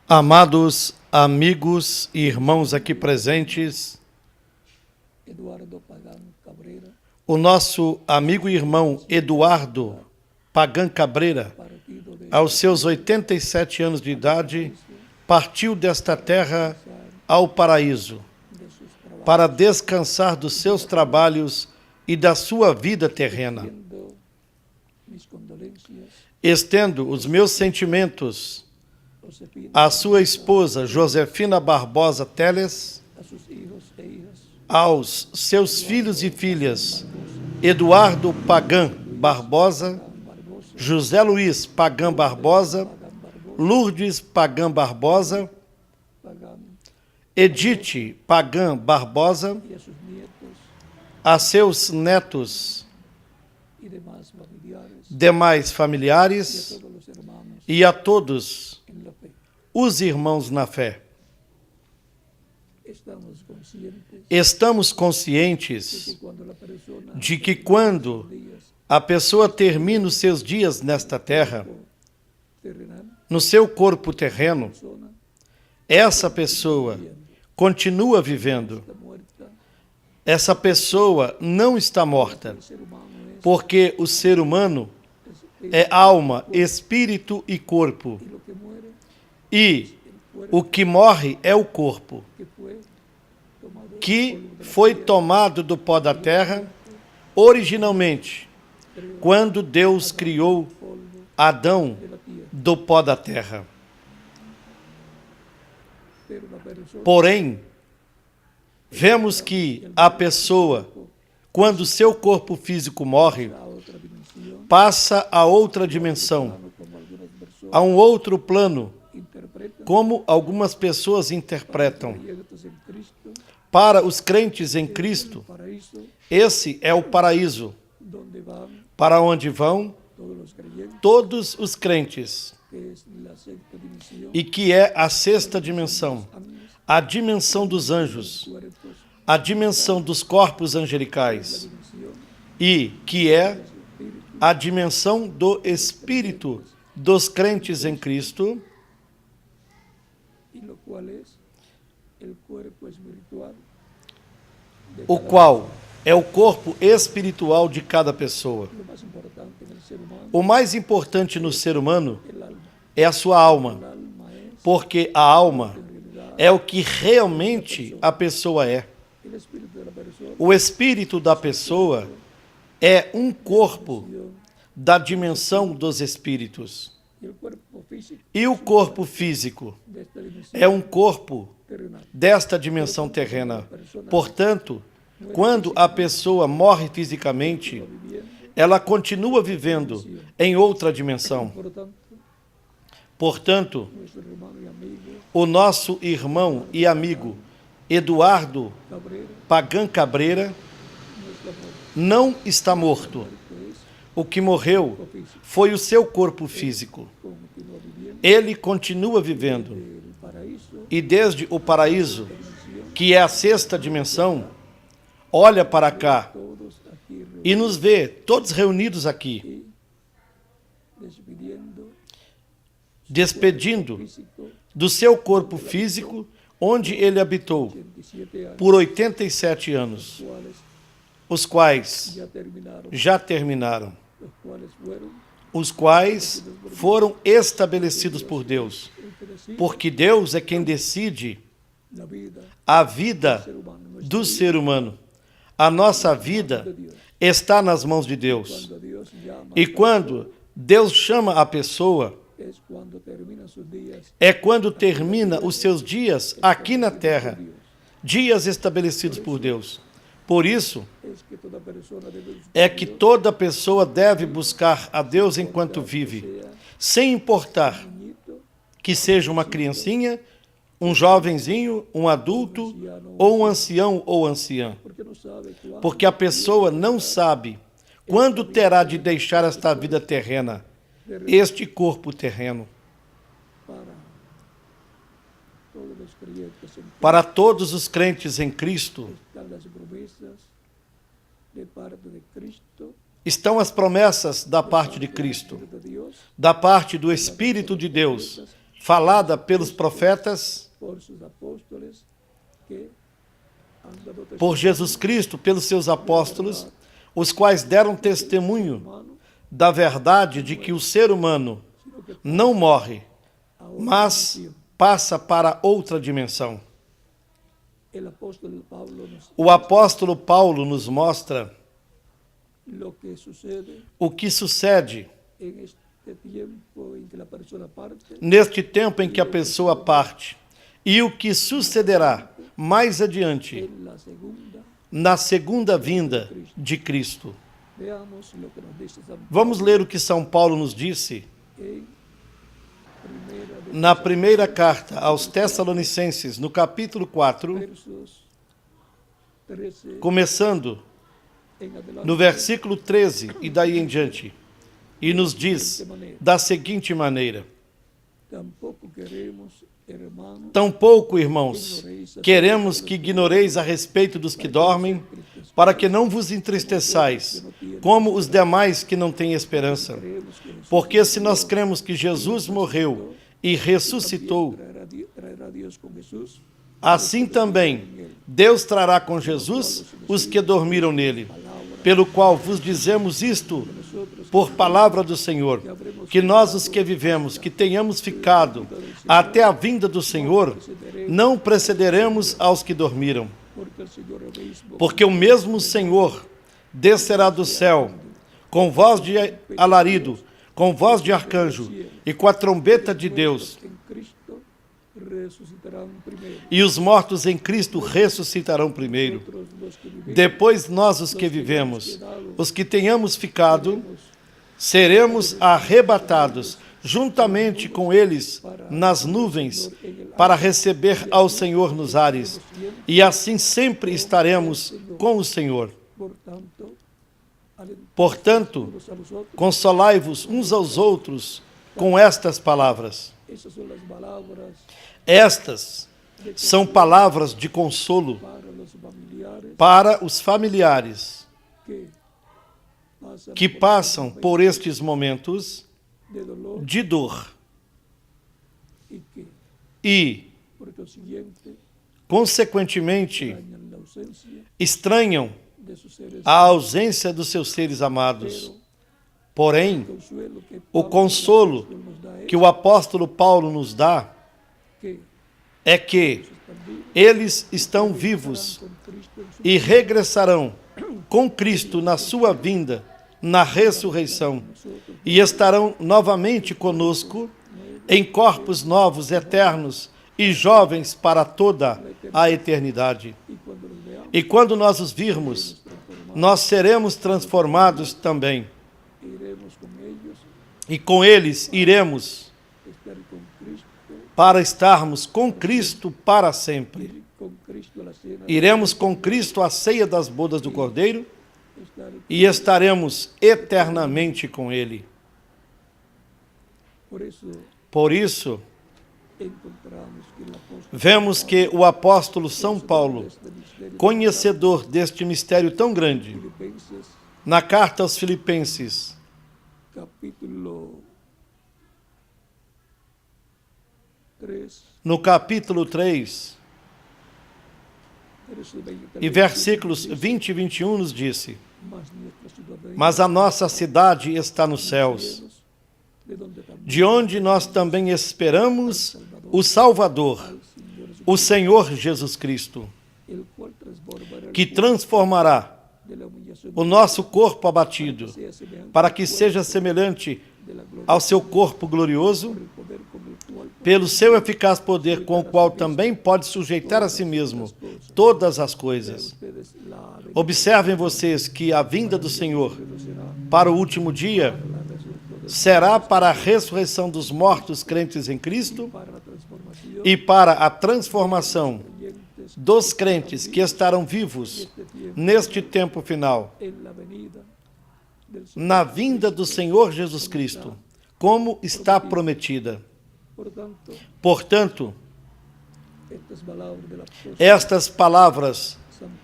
Amados amigos e irmãos aqui presentes, o nosso amigo e irmão Eduardo Pagan Cabreira, aos seus 87 anos de idade, partiu desta terra ao paraíso, para descansar dos seus trabalhos e da sua vida terrena. Estendo os meus sentimentos à sua esposa Josefina Barbosa Teles, aos seus filhos e filhas Eduardo Pagan Barbosa, José Luiz Pagan Barbosa, Lourdes Pagan Barbosa, Edith Pagan Barbosa, a seus netos, demais familiares e a todos os irmãos na fé. Estamos conscientes de que quando a pessoa termina os seus dias nesta terra, no seu corpo terreno, essa pessoa continua vivendo. Essa pessoa não está morta, porque o ser humano é alma, espírito e corpo. E o que morre é o corpo, que foi tomado do pó da terra originalmente, quando Deus criou Adão do pó da terra. Porém, vemos que a pessoa, quando seu corpo físico morre, passa a outra dimensão, a um outro plano, como algumas pessoas interpretam. Para os crentes em Cristo, esse é o paraíso, para onde vão todos os crentes, e que é a sexta dimensão, a dimensão dos anjos, a dimensão dos corpos angelicais, e que é a dimensão do espírito dos crentes em Cristo, o qual é o corpo espiritual de cada pessoa. O mais importante no ser humano é a sua alma, porque a alma é o que realmente a pessoa é. O espírito da pessoa é um corpo da dimensão dos espíritos. E o corpo físico é um corpo desta dimensão terrena. Portanto, quando a pessoa morre fisicamente, ela continua vivendo em outra dimensão. Portanto, o nosso irmão e amigo Eduardo Pagan Cabreira não está morto. O que morreu foi o seu corpo físico. Ele continua vivendo. E desde o paraíso, que é a sexta dimensão, olha para cá e nos vê todos reunidos aqui, despedindo do seu corpo físico, onde ele habitou por 87 anos, os quais já terminaram, os quais foram estabelecidos por Deus, porque Deus é quem decide a vida do ser humano. A nossa vida está nas mãos de Deus. E quando Deus chama a pessoa, é quando termina os seus dias aqui na terra, dias estabelecidos por Deus. Por isso, é que toda pessoa deve buscar a Deus enquanto vive, sem importar que seja uma criancinha, um jovenzinho, um adulto, ou um ancião ou anciã. Porque a pessoa não sabe quando terá de deixar esta vida terrena, este corpo terreno. Para todos os crentes em Cristo, estão as promessas da parte de Cristo, da parte do Espírito de Deus, falada pelos profetas, por Jesus Cristo, pelos seus apóstolos, os quais deram testemunho da verdade de que o ser humano não morre, mas passa para outra dimensão. O apóstolo Paulo nos mostra o que sucede neste tempo em que a pessoa parte e o que sucederá mais adiante na segunda vinda de Cristo. Vamos ler o que São Paulo nos disse na primeira carta aos Tessalonicenses, no capítulo 4, começando no versículo 13 e daí em diante, e nos diz da seguinte maneira: tampouco, irmãos, queremos que ignoreis a respeito dos que dormem, para que não vos entristeçais, como os demais que não têm esperança. Porque se nós cremos que Jesus morreu e ressuscitou, assim também Deus trará com Jesus os que dormiram nele. Pelo qual vos dizemos isto por palavra do Senhor, que nós os que vivemos, que tenhamos ficado até a vinda do Senhor, não precederemos aos que dormiram. Porque o mesmo Senhor descerá do céu, com voz de alarido, com voz de arcanjo e com a trombeta de Deus. E os mortos em Cristo ressuscitarão primeiro. Depois nós, os que vivemos, os que tenhamos ficado, seremos arrebatados juntamente com eles nas nuvens para receber ao Senhor nos ares. E assim sempre estaremos com o Senhor. Portanto, consolai-vos uns aos outros com estas palavras. Estas são palavras de consolo para os familiares que passam por estes momentos de dor e, consequentemente, estranham a ausência dos seus seres amados. Porém, o consolo que o apóstolo Paulo nos dá é que eles estão vivos e regressarão com Cristo na sua vinda, na ressurreição, e estarão novamente conosco em corpos novos, eternos e jovens para toda a eternidade. E quando nós os virmos, nós seremos transformados também. E com eles iremos para estarmos com Cristo para sempre. Iremos com Cristo à ceia das bodas do Cordeiro e estaremos eternamente com Ele. Por isso, vemos que o apóstolo São Paulo, conhecedor deste mistério tão grande, na carta aos Filipenses, no capítulo 3, e versículos 20 e 21 nos disse: mas a nossa cidade está nos céus, de onde nós também esperamos o Salvador, o Senhor Jesus Cristo, que transformará o nosso corpo abatido, para que seja semelhante ao seu corpo glorioso, pelo seu eficaz poder, com o qual também pode sujeitar a si mesmo todas as coisas. Observem vocês que a vinda do Senhor para o último dia será para a ressurreição dos mortos crentes em Cristo e para a transformação dos crentes que estarão vivos neste tempo final, na vinda do Senhor Jesus Cristo, como está prometida. Portanto, estas palavras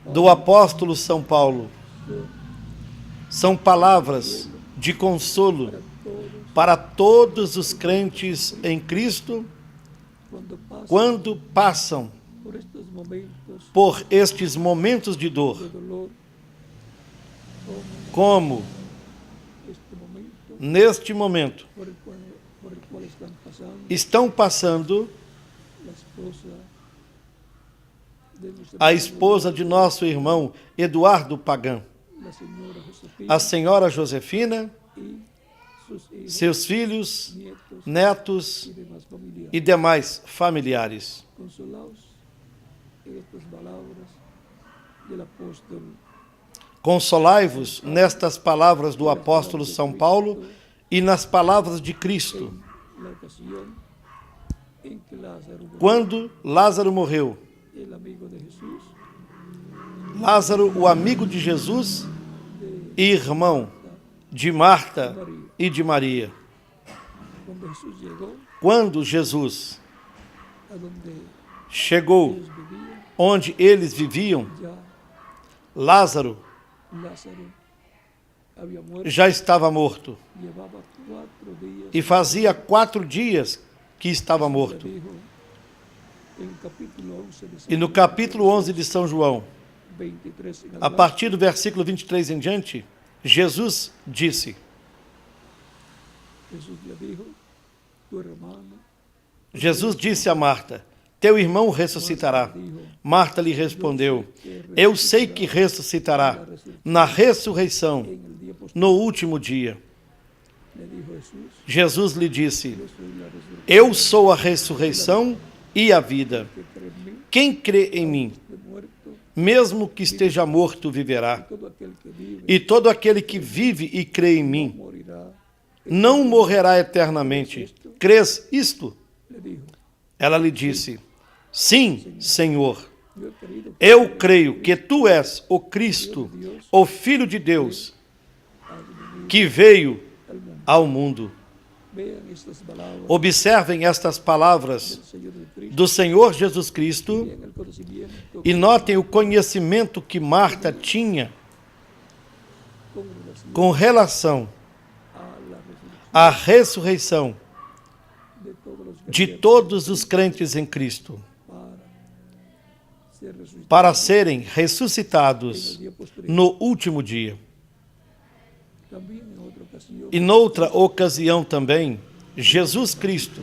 do apóstolo São Paulo são palavras de consolo para todos os crentes em Cristo quando passam por estes momentos de dor, como neste momento estão passando a esposa de nosso irmão Eduardo Pagan, a senhora Josefina, seus filhos, netos e demais familiares. Consolai-vos nestas palavras do apóstolo São Paulo e nas palavras de Cristo. Quando Lázaro morreu, Lázaro, o amigo de Jesus e irmão de Marta e de Maria. Quando Jesus chegou onde eles viviam, Lázaro já estava morto. E fazia 4 dias que estava morto. E no capítulo 11 de São João, a partir do versículo 23 em diante, Jesus disse: Jesus disse a Marta: teu irmão ressuscitará. Marta lhe respondeu: eu sei que ressuscitará na ressurreição, no último dia. Jesus lhe disse: eu sou a ressurreição e a vida. Quem crê em mim, mesmo que esteja morto, viverá. E todo aquele que vive e crê em mim não morrerá eternamente. Crês isto? Ela lhe disse: sim, Senhor. Eu creio que tu és o Cristo, o Filho de Deus, que veio ao mundo. Observem estas palavras do Senhor Jesus Cristo e notem o conhecimento que Marta tinha com relação à ressurreição de todos os crentes em Cristo, para serem ressuscitados no último dia. E noutra ocasião também, Jesus Cristo,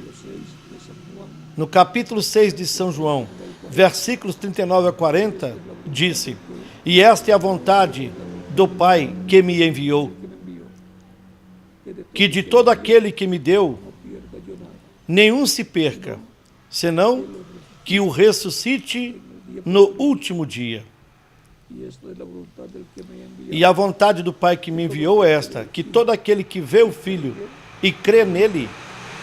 no capítulo 6 de São João, versículos 39 a 40, disse: e esta é a vontade do Pai que me enviou, que de todo aquele que me deu, nenhum se perca, senão que o ressuscite no último dia. E a vontade do Pai que me enviou é esta: que todo aquele que vê o Filho e crê nele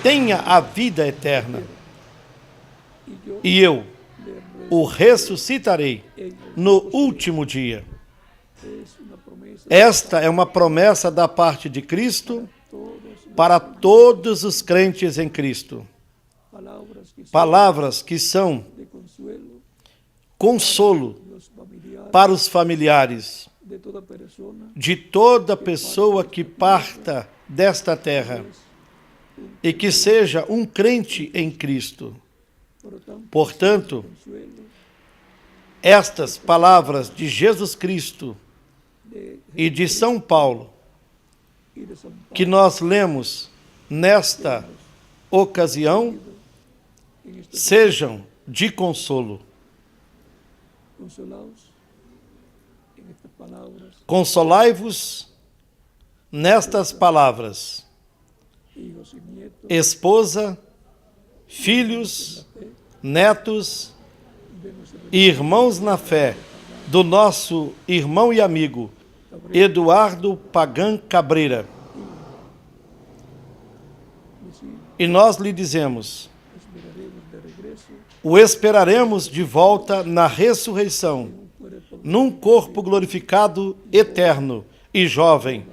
tenha a vida eterna. E eu o ressuscitarei no último dia. Esta é uma promessa da parte de Cristo para todos os crentes em Cristo. Palavras que são consolo para os familiares de toda pessoa que parta desta terra e que seja um crente em Cristo. Portanto, estas palavras de Jesus Cristo e de São Paulo, que nós lemos nesta ocasião, sejam de consolo. Consolai-vos nestas palavras, esposa, filhos, netos e irmãos na fé do nosso irmão e amigo Eduardo Pagan Cabreira. E nós lhe dizemos: o esperaremos de volta na ressurreição, num corpo glorificado, eterno e jovem,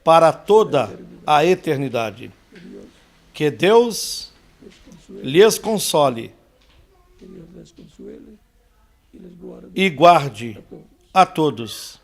para toda a eternidade. Que Deus lhes console e guarde a todos.